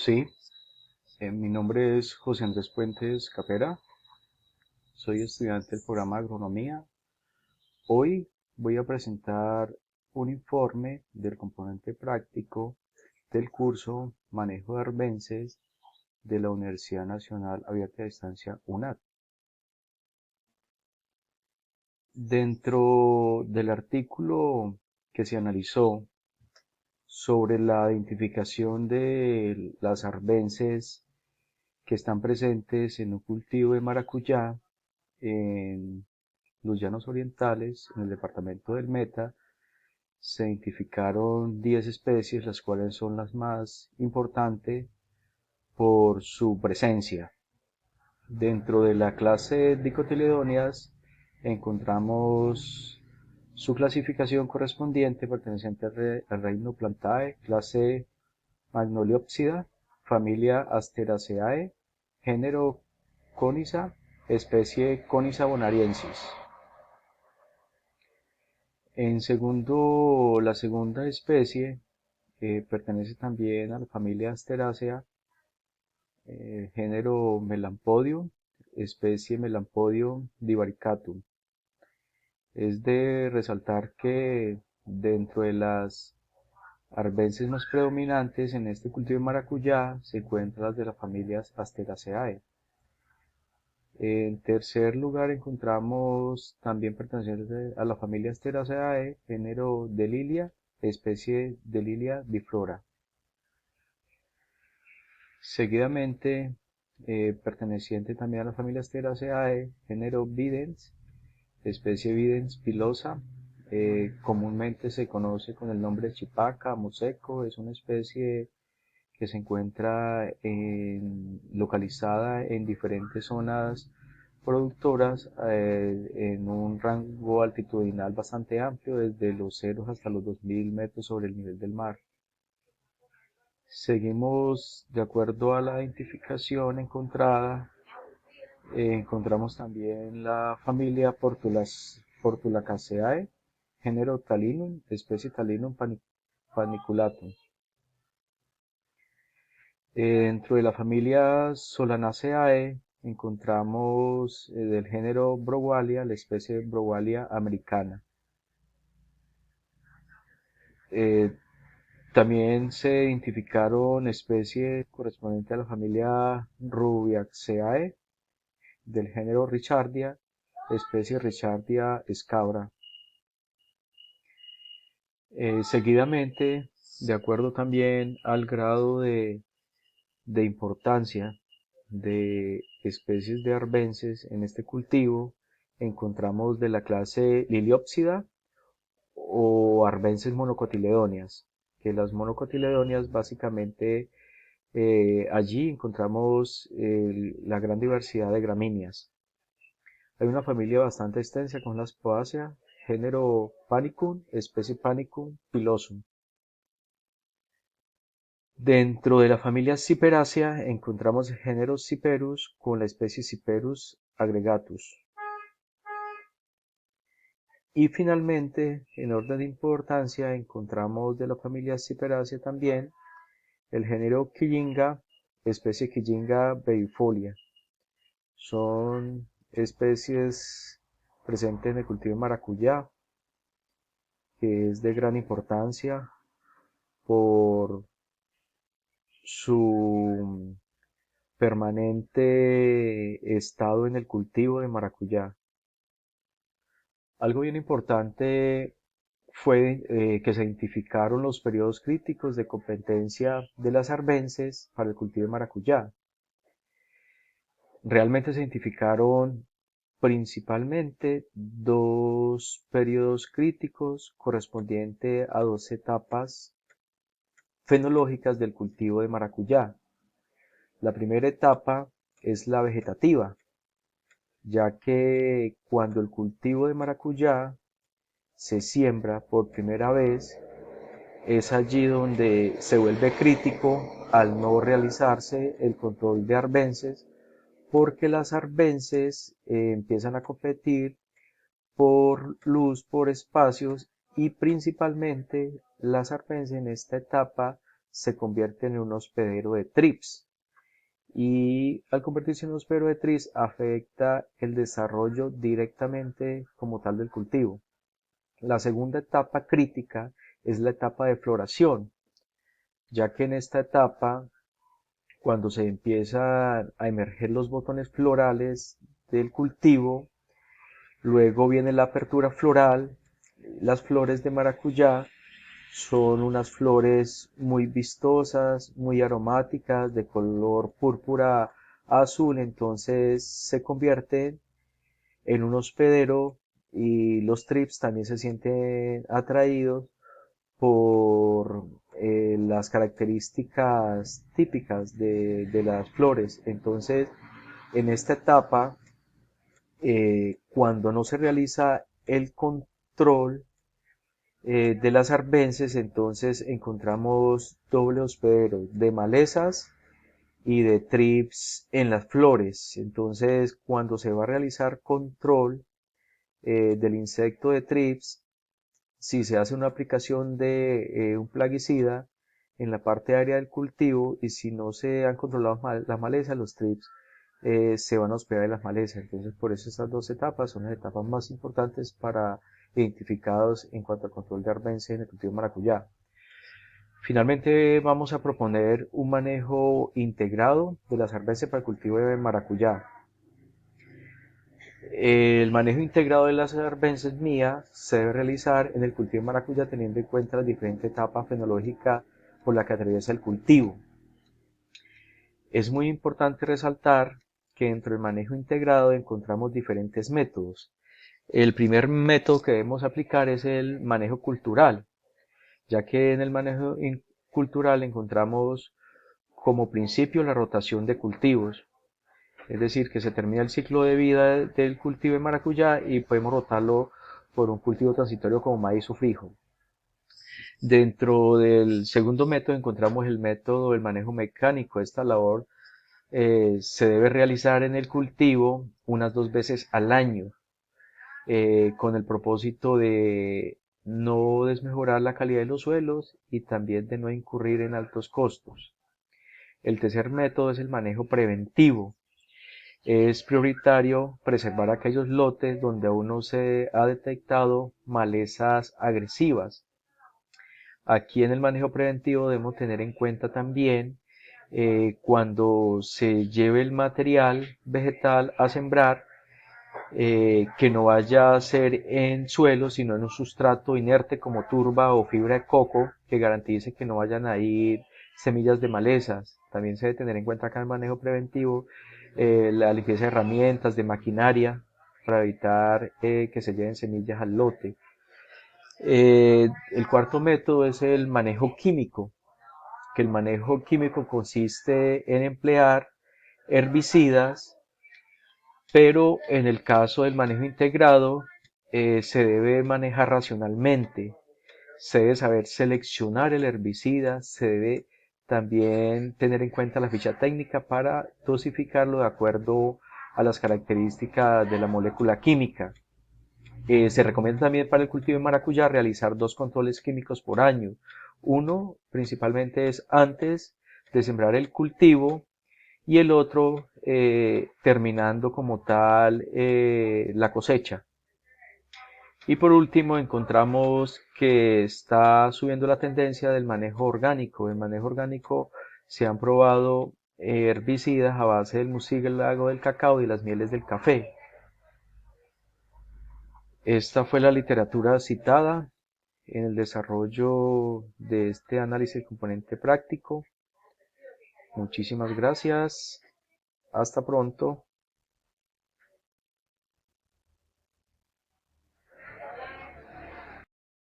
Sí, mi nombre es José Andrés Puentes Capera, soy estudiante del programa de Agronomía. Hoy voy a presentar un informe del componente práctico del curso Manejo de Arbences de la Universidad Nacional Abierta de Distancia UNAD. Dentro del artículo que se analizó sobre la identificación de las arbences que están presentes en un cultivo de maracuyá, en los llanos orientales, en el departamento del Meta, se identificaron 10 especies, las cuales son las más importantes por su presencia. Dentro de la clase Dicotiledóneas encontramos su clasificación correspondiente perteneciente al reino Plantae, clase Magnoliopsida, familia Asteraceae, género Conisa, especie Conisa bonariensis. La segunda especie pertenece también a la familia Asteracea, género Melampodium, especie Melampodium divaricatum. Es de resaltar que dentro de las arbences más predominantes en este cultivo de maracuyá se encuentran las de las familias Asteraceae. En tercer lugar encontramos también pertenecientes a la familia Asteraceae, género Delilia, especie Delilia biflora. Seguidamente, perteneciente también a la familia Asteraceae, género Videns, especie Videns pilosa, comúnmente se conoce con el nombre chipaca, moseco, es una especie que se encuentra localizada en diferentes zonas productoras en un rango altitudinal bastante amplio, desde los ceros hasta los 2000 metros sobre el nivel del mar. Seguimos de acuerdo a la identificación encontrada. Encontramos también la familia Portulacaceae, género Talinum, especie Talinum paniculatum. Dentro de la familia Solanaceae encontramos del género Browalia, la especie Browalia americana. Eh, También se identificaron especies correspondientes a la familia Rubiaceae, del género Richardia, especie Richardia scabra. Seguidamente, de acuerdo también al grado de importancia de especies de arbences en este cultivo, encontramos de la clase Liliopsida o arbences monocotiledóneas, que las monocotiledóneas básicamente allí encontramos la gran diversidad de gramíneas. Hay una familia bastante extensa con las Poaceae, género Panicum, especie Panicum pilosum. Dentro de la familia Cyperaceae encontramos el género Cyperus con la especie Cyperus aggregatus. Y finalmente, en orden de importancia, encontramos de la familia Cyperaceae también el género Quillinga, especie Quillinga beifolia. Son especies presentes en el cultivo de maracuyá, que es de gran importancia por su permanente estado en el cultivo de maracuyá. Algo bien importante fue que se identificaron los periodos críticos de competencia de las arbences para el cultivo de maracuyá. Realmente se identificaron principalmente dos periodos críticos correspondientes a dos etapas fenológicas del cultivo de maracuyá. La primera etapa es la vegetativa, ya que cuando el cultivo de maracuyá se siembra por primera vez, es allí donde se vuelve crítico al no realizarse el control de arbences, porque las arbences empiezan a competir por luz, por espacios, y principalmente las arbences en esta etapa se convierte en un hospedero de trips. Y al convertirse en un hospedero de trips afecta el desarrollo directamente como tal del cultivo. La segunda etapa crítica es la etapa de floración, ya que en esta etapa, cuando se empiezan a emerger los botones florales del cultivo, luego viene la apertura floral. Las flores de maracuyá son unas flores muy vistosas, muy aromáticas, de color púrpura azul, entonces se convierten en un hospedero y los trips también se sienten atraídos por las características típicas de las flores. Entonces, en esta etapa, cuando no se realiza el control de las arbences, entonces encontramos doble hospedero de malezas y de trips en las flores. Entonces, cuando se va a realizar control del insecto de trips, si se hace una aplicación de un plaguicida en la parte aérea del cultivo y si no se han controlado las malezas, los trips se van a hospedar en las malezas. Entonces, por eso estas dos etapas son las etapas más importantes para identificados en cuanto al control de arbences en el cultivo de maracuyá. Finalmente, vamos a proponer un manejo integrado de las arbences para el cultivo de maracuyá. El manejo integrado de las arbences mía se debe realizar en el cultivo de maracuyá teniendo en cuenta las diferentes etapas fenológicas por las que atraviesa el cultivo. Es muy importante resaltar que dentro del manejo integrado encontramos diferentes métodos. El primer método que debemos aplicar es el manejo cultural, ya que en el manejo cultural encontramos como principio la rotación de cultivos. Es decir, que se termina el ciclo de vida del cultivo de maracuyá y podemos rotarlo por un cultivo transitorio como maíz o frijol. Dentro del segundo método encontramos el método del manejo mecánico. Esta labor se debe realizar en el cultivo unas 2 veces al año, con el propósito de no desmejorar la calidad de los suelos y también de no incurrir en altos costos. El tercer método es el manejo preventivo. Es prioritario preservar aquellos lotes donde aún no se ha detectado malezas agresivas. Aquí en el manejo preventivo debemos tener en cuenta también cuando se lleve el material vegetal a sembrar, que no vaya a ser en suelo, sino en un sustrato inerte como turba o fibra de coco, que garantice que no vayan a ir semillas de malezas. También se debe tener en cuenta acá el manejo preventivo, la limpieza de herramientas, de maquinaria, para evitar que se lleven semillas al lote. El cuarto método es el manejo químico, que el manejo químico consiste en emplear herbicidas, pero en el caso del manejo integrado se debe manejar racionalmente, se debe saber seleccionar el herbicida, se debe también tener en cuenta la ficha técnica para dosificarlo de acuerdo a las características de la molécula química. Se recomienda también para el cultivo de maracuyá realizar 2 controles químicos por año. Uno principalmente es antes de sembrar el cultivo y el otro terminando como tal la cosecha. Y por último encontramos que está subiendo la tendencia del manejo orgánico. El manejo orgánico se han probado herbicidas a base del mucílago del cacao y las mieles del café. Esta fue la literatura citada en el desarrollo de este análisis del componente práctico. Muchísimas gracias. Hasta pronto.